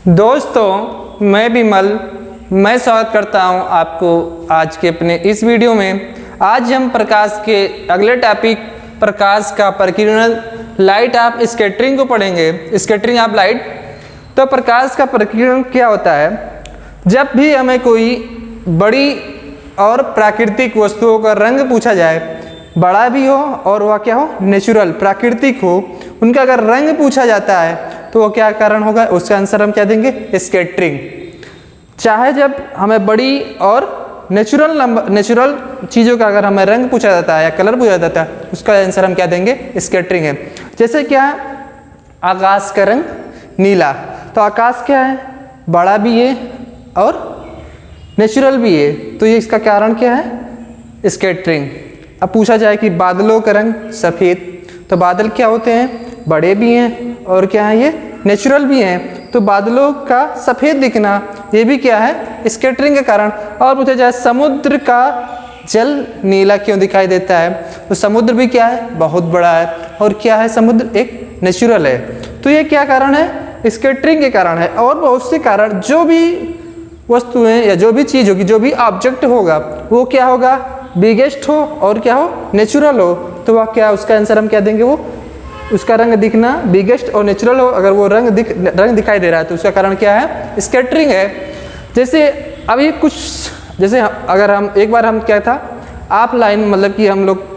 दोस्तों, मैं विमल मैं स्वागत करता हूं आपको आज के अपने इस वीडियो में। आज हम प्रकाश के अगले टॉपिक प्रकाश का प्रकीर्णन लाइट ऑफ स्कैटरिंग को पढ़ेंगे। Scattering of light. तो प्रकाश का प्रकीर्णन क्या होता है? जब भी हमें कोई बड़ी और प्राकृतिक वस्तुओं का रंग पूछा जाए, बड़ा भी हो और वह क्या हो, नेचुरल प्राकृतिक हो, उनका अगर रंग पूछा जाता है तो वो क्या कारण होगा? उसका आंसर हम क्या देंगे? स्कैटरिंग। चाहे जब हमें बड़ी और नेचुरल चीज़ों का अगर हमें रंग पूछा जाता है या कलर पूछा जाता है, उसका आंसर हम क्या देंगे? स्कैटरिंग है। जैसे क्या है, आकाश का रंग नीला, तो आकाश क्या है? बड़ा भी है और नेचुरल भी है, तो ये इसका कारण क्या है? स्कैटरिंग। अब पूछा जाए कि बादलों का रंग सफ़ेद, तो बादल क्या होते हैं? बड़े भी हैं और क्या है, ये नेचुरल भी हैं, तो बादलों का सफ़ेद दिखना ये भी क्या है? स्कैटरिंग के कारण। और पूछा जाए समुद्र का जल नीला क्यों दिखाई देता है, तो समुद्र भी क्या है? बहुत बड़ा है और क्या है? समुद्र एक नेचुरल है। तो ये क्या कारण है? स्कैटरिंग के कारण है। और बहुत से कारण, जो भी वस्तुएं या जो भी चीज़ होगी, जो भी ऑब्जेक्ट होगा, वो क्या होगा? बिगेस्ट हो और क्या हो? नेचुरल हो, तो वह क्या, उसका आंसर हम क्या देंगे? वो उसका रंग दिखना बिगेस्ट और नेचुरल हो, अगर वो रंग दिखाई दे रहा है तो उसका कारण क्या है? स्कैटरिंग है। जैसे अभी कुछ, जैसे अगर हम एक बार हम क्या था, ऑफलाइन मतलब कि हम लोग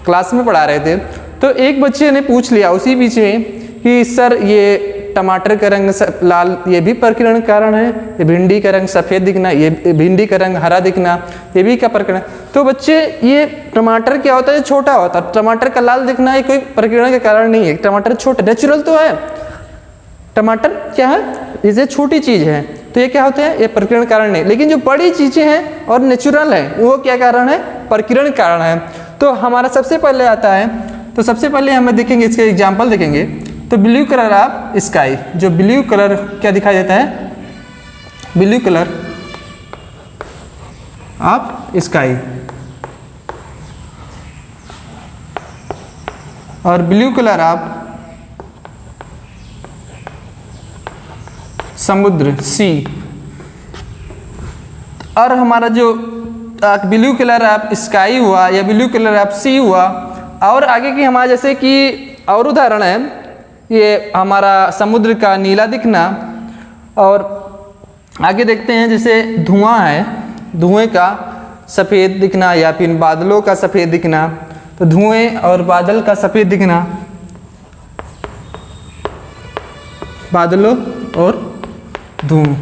क्लास में पढ़ा रहे थे, तो एक बच्चे ने पूछ लिया उसी बीच में कि सर ये टमाटर का रंग लाल, ये भी प्रकीर्णन कारण है, ये भिंडी का रंग सफ़ेद दिखना, ये भिंडी का रंग हरा दिखना, ये भी क्या प्रकीर्णन? तो बच्चे, ये टमाटर क्या होता है? छोटा होता है। टमाटर का लाल दिखना ये कोई प्रकीर्णन के कारण नहीं है। टमाटर छोटा नेचुरल तो है, टमाटर क्या है? ये छोटी चीज़ है, तो ये क्या होते हैं? ये प्रकीर्णन कारण नहीं। लेकिन जो बड़ी चीज़ें हैं और नेचुरल है, वो क्या कारण है? प्रकीर्णन कारण है। तो हमारा सबसे पहले आता है, तो सबसे पहले हमें देखेंगे, इसके एग्जाम्पल देखेंगे। तो ब्लू कलर ऑफ स्काई, जो ब्लू कलर क्या दिखाई देता है? ब्लू कलर ऑफ स्काई और ब्लू कलर ऑफ समुद्र सी। और हमारा जो ब्लू कलर ऑफ स्काई हुआ या ब्लू कलर ऑफ सी हुआ, और आगे की हमारा जैसे कि और उदाहरण है, ये हमारा समुद्र का नीला दिखना। और आगे देखते हैं, जैसे धुआं है, धुएं का सफ़ेद दिखना या फिर बादलों का सफ़ेद दिखना, तो धुएं और बादल का सफ़ेद दिखना, बादलों और धुएं।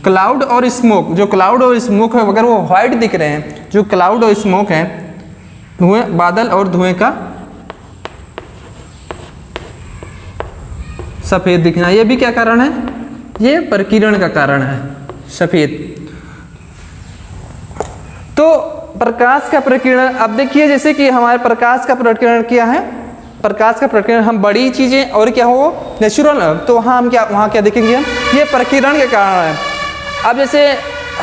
क्लाउड और स्मोक, जो क्लाउड और स्मोक है, अगर वो वाइट दिख रहे हैं, जो क्लाउड और स्मोक है, धुएं, बादल और धुएं का सफ़ेद दिखना, ये भी क्या कारण है? ये प्रकीर्णन का कारण है, सफ़ेद। तो प्रकाश का प्रकीर्णन, अब देखिए जैसे कि हमारे प्रकाश का प्रकीर्णन क्या है? प्रकाश का प्रकीर्णन हम बड़ी चीज़ें और क्या हो, नेचुरल, तो हम क्या वहाँ क्या देखेंगे हम? ये प्रकीर्णन के कारण है। अब जैसे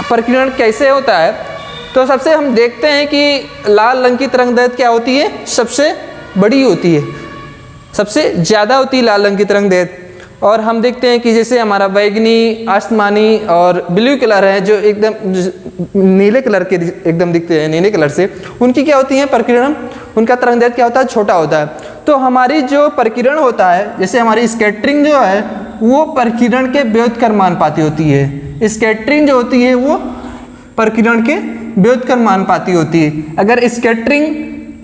प्रकीर्णन कैसे होता है, तो सबसे हम देखते हैं कि लाल रंग की तरंगदैर्घ्य क्या होती है? सबसे बड़ी होती है, सबसे ज़्यादा होती है लाल रंग की तरंगदैर्घ्य। और हम देखते हैं कि जैसे हमारा बैगनी, आसमानी और ब्लू कलर है, जो एकदम नीले कलर के एकदम दिखते हैं, नीले कलर से, उनकी क्या होती है? प्रकीर्णन, उनका तरंगदैर्घ्य क्या होता है? छोटा होता है। तो हमारी जो प्रकीर्णन होता है, जैसे हमारी स्कैटरिंग जो है, वो प्रकीर्णन के व्युत्क्रमानुपाती होती है। स्कैटरिंग जो होती है वो प्रकीर्णन के व्युत्क्रमानुपाती होती है।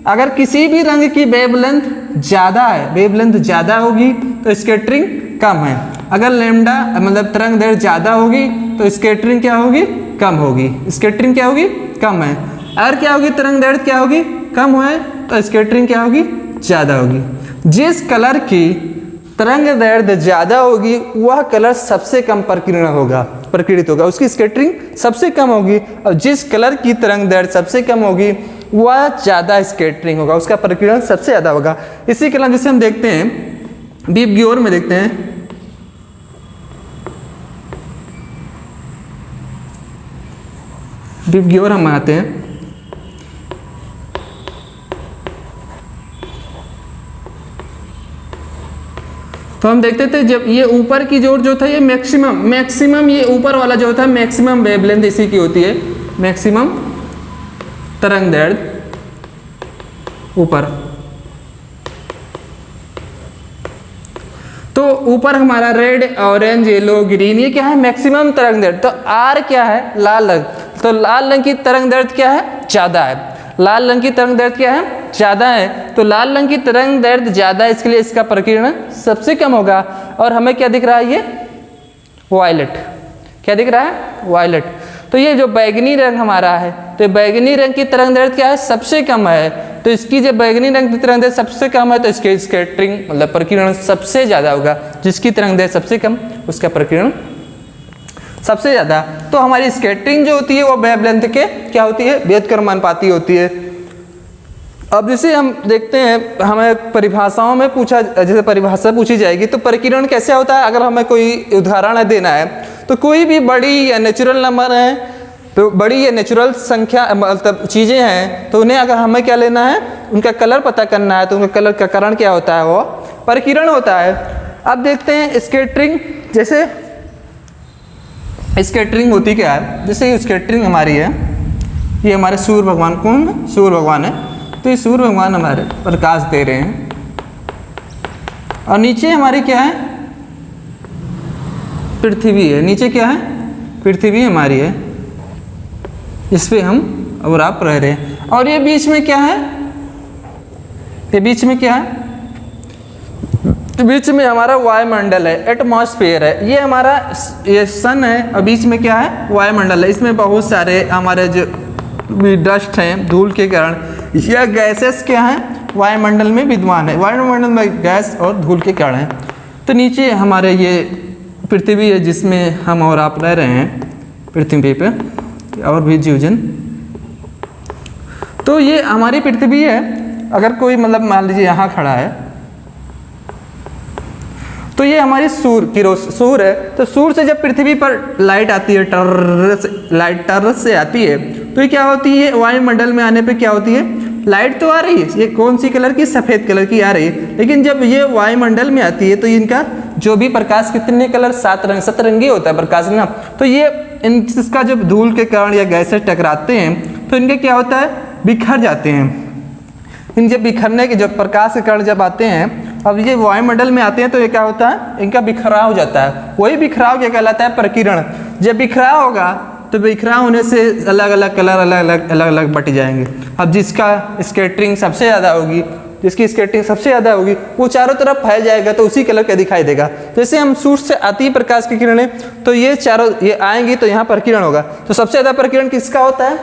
अगर किसी भी रंग की वेवलेंथ ज़्यादा है, वेवलेंथ ज़्यादा होगी तो स्कैटरिंग कम है। अगर लैम्डा मतलब तरंगदैर्घ्य ज़्यादा होगी तो स्कैटरिंग क्या होगी? कम होगी। स्कैटरिंग क्या होगी? कम है। और क्या होगी? तरंगदैर्घ्य क्या होगी? कम है, तो स्कैटरिंग क्या होगी? ज़्यादा होगी। जिस कलर की तरंगदैर्घ्य ज़्यादा होगी वह कलर सबसे कम प्रकीर्णित होगा, उसकी स्कैटरिंग सबसे कम होगी। और जिस कलर की तरंगदैर्घ्य सबसे कम होगी वह ज़्यादा स्कैटरिंग होगा, उसका प्रकीर्णन सबसे ज़्यादा होगा। इसी कलर जैसे हम देखते हैं डीप ग्योर में देखते हैं, डीप ग्योर हम आते हैं, तो हम देखते थे जब ये ऊपर की जोर जो था ये मैक्सिमम ये ऊपर वाला जो था मैक्सिमम वेवलेंथ इसी की होती है, मैक्सिमम तरंग दैर्ध्य ऊपर। तो ऊपर हमारा रेड, ऑरेंज, येलो, ग्रीन, ये क्या है मैक्सिमम तरंग दैर्ध्य। तो आर क्या है, लाल रंग। तो लाल रंग की तरंग दैर्ध्य क्या है, ज़्यादा है। लाल रंग की तरंग दैर्ध्य क्या है, ज़्यादा है। तो लाल रंग की तरंग दैर्ध्य ज़्यादा है, इसके लिए इसका प्रकीर्णन सबसे कम होगा। और हमें क्या दिख रहा है, ये वायलेट। क्या दिख रहा है, वायलेट। तो ये जो बैगनी रंग हमारा है, तो बैगनी रंग की तरंग दैर्ध्य क्या है, सबसे कम है। तो इसकी जब बैगनी रंग की तरंग दैर्ध्य सबसे कम है तो इसके स्कैटरिंग मतलब प्रकीर्णन सबसे ज़्यादा होगा। जिसकी तरंग दैर्ध्य सबसे कम उसका प्रकीर्णन सबसे ज़्यादा। तो हमारी स्कैटरिंग जो होती है वो वेवलेंथ के क्या होती है, व्युत्क्रमानुपाती होती है। अब जैसे हम देखते हैं, हमें परिभाषाओं में पूछा, जैसे परिभाषा पूछी जाएगी तो प्रकीर्णन कैसे होता है। अगर हमें कोई उदाहरण देना है तो कोई भी बड़ी या नेचुरल नंबर है, तो बड़ी या नेचुरल संख्या मतलब चीज़ें हैं, तो उन्हें अगर हमें क्या लेना है, उनका कलर पता करना है, तो उनका कलर का कारण क्या होता है, वो प्रकीर्णन होता है। अब देखते हैं स्कैटरिंग। जैसे स्कैटरिंग होती क्या है, जैसे स्कैटरिंग हमारी है, ये हमारे सूर्य भगवान, कौन, सूर्य भगवान है। तो ये सूर्य भगवान हमारे प्रकाश दे रहे हैं और नीचे हमारी क्या है, पृथ्वी है। नीचे क्या है, पृथ्वी हमारी है, इस पे हम और आप रह रहे हैं। और ये बीच में क्या है, ये बीच में क्या है, बीच में हमारा वायुमंडल है, एटमॉस्फेयर है। ये हमारा ये सन है और बीच में क्या है, वायुमंडल है। इसमें बहुत सारे हमारे जो डस्ट हैं धूल के कारण, यह गैसेस क्या हैं, वायुमंडल में विद्यमान है। वायुमंडल में गैस और धूल के कारण है। तो नीचे हमारे ये पृथ्वी है जिसमें हम और आप रह रहे हैं, पृथ्वी पे और भी जीवजन। तो ये हमारी पृथ्वी है। अगर कोई मतलब मान लीजिए यहाँ खड़ा है, तो ये हमारी सूर्य है। तो सूर्य से जब पृथ्वी पर लाइट आती है, लाइट टर्र से आती है, तो ये क्या होती है, वायुमंडल में आने पे क्या होती है, लाइट तो आ रही है, ये कौन सी कलर की, सफ़ेद कलर की आ रही है। लेकिन जब ये वायुमंडल में आती है तो इनका जो भी प्रकाश कितने कलर, 7 रंग, सतरंगी होता है प्रकाश ना। तो ये इसका जब धूल के कारण या गैसें टकराते हैं तो इनके क्या होता है, बिखर जाते हैं। इन जब बिखरने के, जब प्रकाश के कारण जब आते हैं, अब ये वायुमंडल में आते हैं, तो ये क्या होता है, इनका बिखराव हो जाता है। वही बिखराव क्या कहलाता है, प्रकीर्णन। जब बिखराव होगा तो बिखराव होने से अलग अलग कलर अलग अलग बट जाएंगे। अब जिसका स्कैटरिंग सबसे ज़्यादा होगी, जिसकी स्कैटरिंग सबसे ज़्यादा होगी, वो चारों तरफ फैल जाएगा, तो उसी कलर का दिखाई देगा। जैसे हम सूर्य से आती है प्रकाश की किरणें, तो ये चारों ये आएंगी तो यहाँ प्रकीर्णन होगा। तो सबसे ज़्यादा प्रकीर्णन किसका होता है,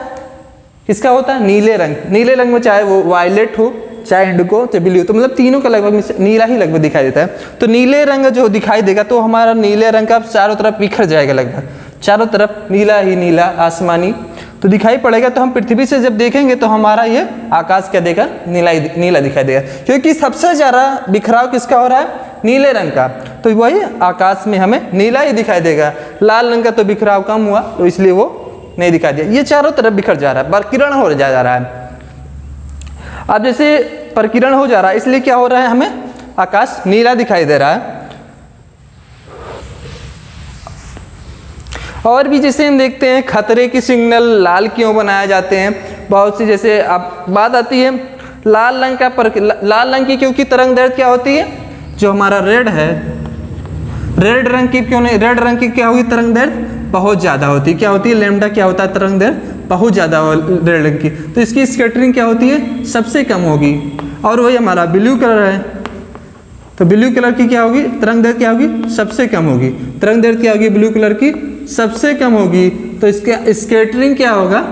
किसका होता है, नीले रंग। नीले रंग में चाहे वो वायलेट हो, चाहे इंडिगो, चाहे ब्लू, तो मतलब तीनों का लगभग नीला ही लगभग दिखाई देता है। तो नीले रंग जो दिखाई देगा तो हमारा नीले रंग का चारों तरफ बिखर जाएगा, लगभग चारों तरफ नीला ही नीला आसमानी तो दिखाई पड़ेगा। तो हम पृथ्वी से जब देखेंगे तो हमारा ये आकाश क्या देगा, नीला दिखाई देगा, क्योंकि सबसे ज़्यादा बिखराव किसका हो रहा है, नीले रंग का। तो वही आकाश में हमें नीला ही दिखाई देगा। लाल रंग का तो बिखराव कम हुआ, तो इसलिए वो नहीं दिखाई दिया। ये चारों तरफ बिखर जा रहा है, प्रकीर्णन हो जा रहा है। अब जैसे प्रकीर्णन हो जा रहा है, इसलिए क्या हो रहा है, हमें आकाश नीला दिखाई दे रहा है। और भी जैसे हम देखते हैं खतरे की सिग्नल लाल क्यों बनाए जाते हैं, बहुत सी जैसे अब बात आती है लाल रंग का लाल रंग की क्योंकि तरंग दैर्ध्य क्या होती है, जो हमारा रेड है, रेड रंग की क्यों नहीं, रेड रंग की क्या होगी, तरंग दैर्ध्य बहुत ज़्यादा होती है। क्या होती है, लैम्डा क्या होता है, तरंग दैर्ध्य बहुत ज़्यादा रेड रंग की, तो इसकी स्कैटरिंग क्या होती है, सबसे कम होगी। और वही हमारा ब्लू कलर है, तो ब्लू कलर की क्या होगी, तरंग दैर्ध्य क्या होगी, सबसे कम होगी। तरंग दैर्ध्य क्या होगी, ब्लू कलर की सबसे कम होगी, तो इसके स्कैटरिंग क्या होगा,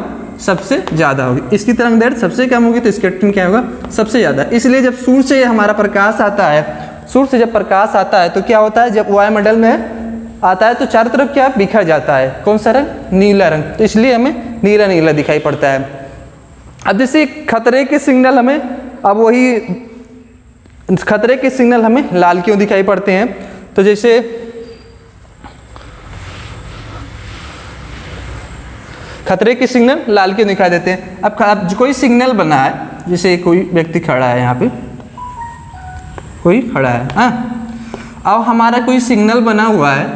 सबसे ज़्यादा होगी। इसकी तरंग दैर्ध्य सबसे कम होगी तो स्कैटरिंग क्या होगा, सबसे ज़्यादा। इसलिए जब सूर्य से हमारा प्रकाश आता है, सूर्य से जब प्रकाश आता है तो क्या होता है, जब वायुमंडल में आता है तो चारों तरफ क्या बिखर जाता है, कौन सा रंग, नीला रंग, तो इसलिए हमें नीला नीला दिखाई पड़ता है। अब जैसे खतरे के सिग्नल हमें, अब वही खतरे के सिग्नल हमें लाल क्यों दिखाई पड़ते हैं, तो जैसे खतरे के सिग्नल लाल क्यों दिखाई देते हैं। अब कोई सिग्नल बना है, जैसे कोई व्यक्ति खड़ा है, यहाँ पे कोई खड़ा है, हाँ, अब हमारा कोई सिग्नल बना हुआ है,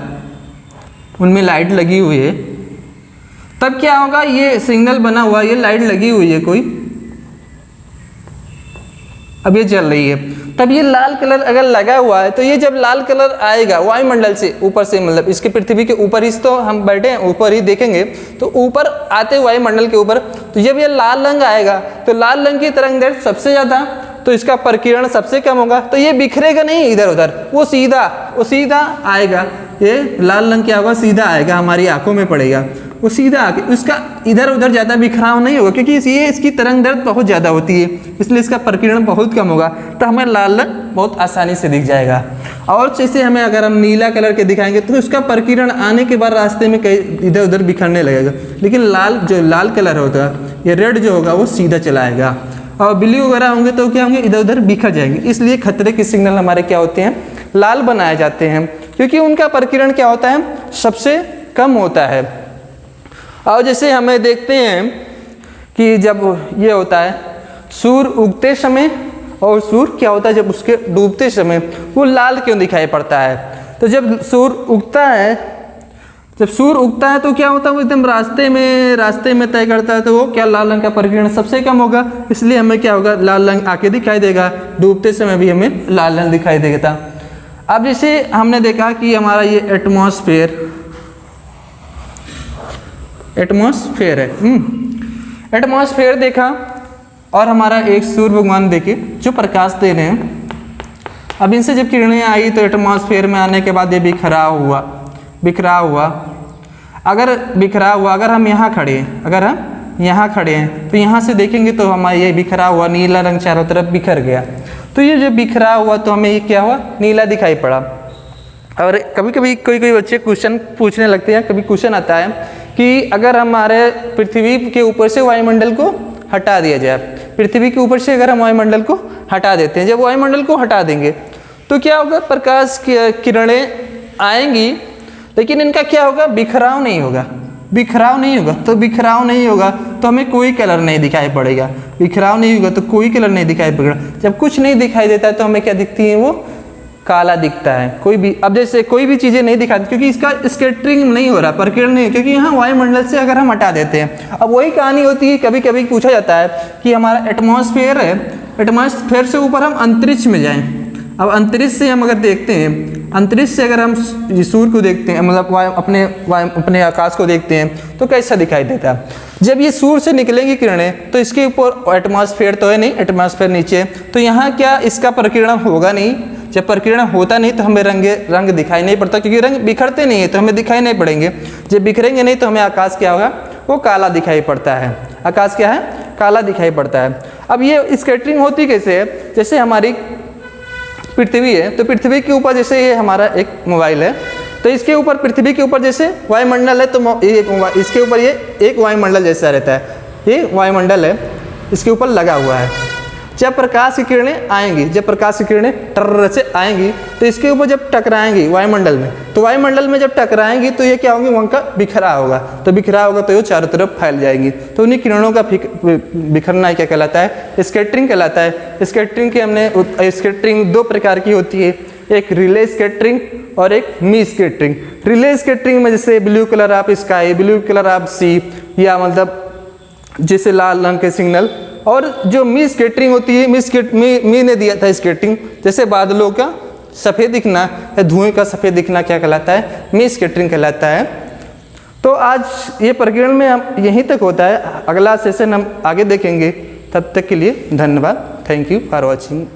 उनमें लाइट लगी हुई है, तब क्या होगा, ये सिग्नल बना हुआ है, ये लाइट लगी हुई है कोई, अब ये जल रही है, तब ये लाल कलर अगर लगा हुआ है तो ये जब लाल कलर आएगा वायुमंडल से ऊपर से, मतलब इसके पृथ्वी के ऊपर ही तो हम बैठे हैं, ऊपर ही देखेंगे तो ऊपर आते वायुमंडल के ऊपर, तो जब ये लाल रंग आएगा तो लाल रंग की तरंग दैर्ध्य सबसे ज़्यादा, तो इसका प्रकीर्णन सबसे कम होगा, तो ये बिखरेगा नहीं इधर उधर, वो सीधा आएगा, ये लाल रंग क्या होगा, सीधा आएगा, हमारी आंखों में पड़ेगा, वो सीधा आके उसका इधर उधर ज़्यादा बिखराव नहीं होगा, क्योंकि ये इसकी तरंग दैर्ध्य बहुत ज़्यादा होती है, इसलिए इसका प्रकीर्णन बहुत कम होगा, तो हमें लाल रंग बहुत आसानी से दिख जाएगा। और जैसे हमें अगर हम नीला कलर के दिखाएंगे तो उसका प्रकीर्णन आने के बाद रास्ते में कहीं इधर उधर बिखरने लगेगा, लेकिन लाल कलर होता है, ये रेड जो होगा वो सीधा चलाएगा, और ब्लू वगैरह होंगे तो क्या होंगे, इधर उधर बिखर जाएंगे। इसलिए खतरे के सिग्नल हमारे क्या होते हैं, लाल बनाए जाते हैं, क्योंकि उनका प्रकीर्णन क्या होता है, सबसे कम होता है। और जैसे हमें देखते हैं कि जब ये होता है सूर्य उगते समय और सूर्य क्या होता है जब उसके डूबते समय, वो लाल क्यों दिखाई पड़ता है, तो जब सूर्य उगता है तो क्या होता है, वो एकदम रास्ते में तय करता है, तो वो क्या लाल रंग का प्रकीर्णन सबसे कम होगा, इसलिए हमें क्या होगा, लाल रंग आके दिखाई देगा, डूबते समय भी हमें लाल रंग दिखाई देगा। अब जैसे हमने देखा कि हमारा ये एटमॉस्फेयर है, एटमॉस्फेयर देखा, और हमारा एक सूर्य भगवान देखे जो प्रकाश दे रहे हैं। अब इनसे जब किरणें आई तो एटमॉस्फेयर में आने के बाद ये बिखराव हुआ। अगर हम यहाँ खड़े हैं, तो यहाँ से देखेंगे तो हमारा ये बिखरा हुआ नीला रंग चारों तरफ बिखर गया, तो ये जो बिखरा हुआ तो हमें ये क्या हुआ, नीला दिखाई पड़ा। और कभी कभी कोई बच्चे क्वेश्चन पूछने लगते हैं, कभी क्वेश्चन आता है कि अगर हमारे पृथ्वी के ऊपर से वायुमंडल को हटा दिया जाए, पृथ्वी के ऊपर से अगर हम वायुमंडल को हटा देते हैं, जब वायुमंडल को हटा देंगे तो क्या होगा, प्रकाश की किरणें आएंगी, लेकिन इनका क्या होगा, बिखराव नहीं होगा, तो हमें कोई कलर नहीं दिखाई पड़ेगा, बिखराव नहीं होगा तो कोई कलर नहीं दिखाई पड़ेगा। जब कुछ नहीं दिखाई देता है तो हमें क्या दिखती है, वो काला दिखता है। अब जैसे कोई भी चीज़ें नहीं दिखाती क्योंकि इसका स्कैटरिंग नहीं हो रहा, प्रकीर्णन नहीं, क्योंकि यहाँ वायुमंडल से अगर हम हटा देते हैं, अब वही कहानी होती है, कभी कभी पूछा जाता है कि हमारा एटमॉस्फेयर है, एटमॉस्फेयर से ऊपर हम अंतरिक्ष में जाएं। अब अंतरिक्ष से हम अगर देखते हैं, अंतरिक्ष से अगर हम सूर्य को देखते हैं, मतलब अपने आकाश को देखते हैं तो कैसा दिखाई देता है। जब ये सूर्य से निकलेंगी किरणें तो इसके ऊपर एटमॉस्फेयर तो है नहीं, एटमॉस्फेयर नीचे है, तो यहाँ क्या इसका प्रकीर्णन होगा नहीं। जब प्रकीर्णन होता नहीं तो हमें रंग दिखाई नहीं पड़ता, क्योंकि रंग बिखरते नहीं है तो हमें दिखाई नहीं पड़ेंगे। जब बिखरेंगे नहीं तो हमें आकाश क्या होगा, वो काला दिखाई पड़ता है। आकाश क्या है, काला दिखाई पड़ता है। अब ये स्कैटरिंग होती कैसे है, जैसे हमारी पृथ्वी है तो पृथ्वी के ऊपर जैसे ये हमारा एक मोबाइल है, तो इसके ऊपर पृथ्वी के ऊपर जैसे वायुमंडल है, तो इसके ऊपर ये एक वायुमंडल जैसा रहता है, ये वायुमंडल है, इसके ऊपर लगा हुआ है। जब प्रकाश की किरणें आएंगी, जब प्रकाश की किरणें टर से आएंगी तो इसके ऊपर जब टकराएंगी वायुमंडल में, तो वायुमंडल में जब टकराएंगी तो ये क्या होंगी, वहाँ का बिखरा होगा, तो बिखरा होगा तो ये चारों तरफ फैल जाएंगी। तो उन्हीं किरणों का बिखरना क्या कहलाता है, स्कैटरिंग कहलाता है। स्कैटरिंग दो प्रकार की होती है, एक रिले स्कैटरिंग और एक मी स्कैटरिंग। रिले स्कैटरिंग में जैसे blue colour of sky, blue colour of sea, या मतलब जैसे लाल रंग के सिग्नल। और जो मी स्कैटरिंग होती है, मी ने दिया था स्कैटरिंग, जैसे बादलों का सफ़ेद दिखना या धुएं का सफ़ेद दिखना क्या कहलाता है, मी स्कैटरिंग कहलाता है। तो आज ये प्रकीर्णन में हम यहीं तक होता है, अगला सेशन हम आगे देखेंगे। तब तक के लिए धन्यवाद। Thank you for watching.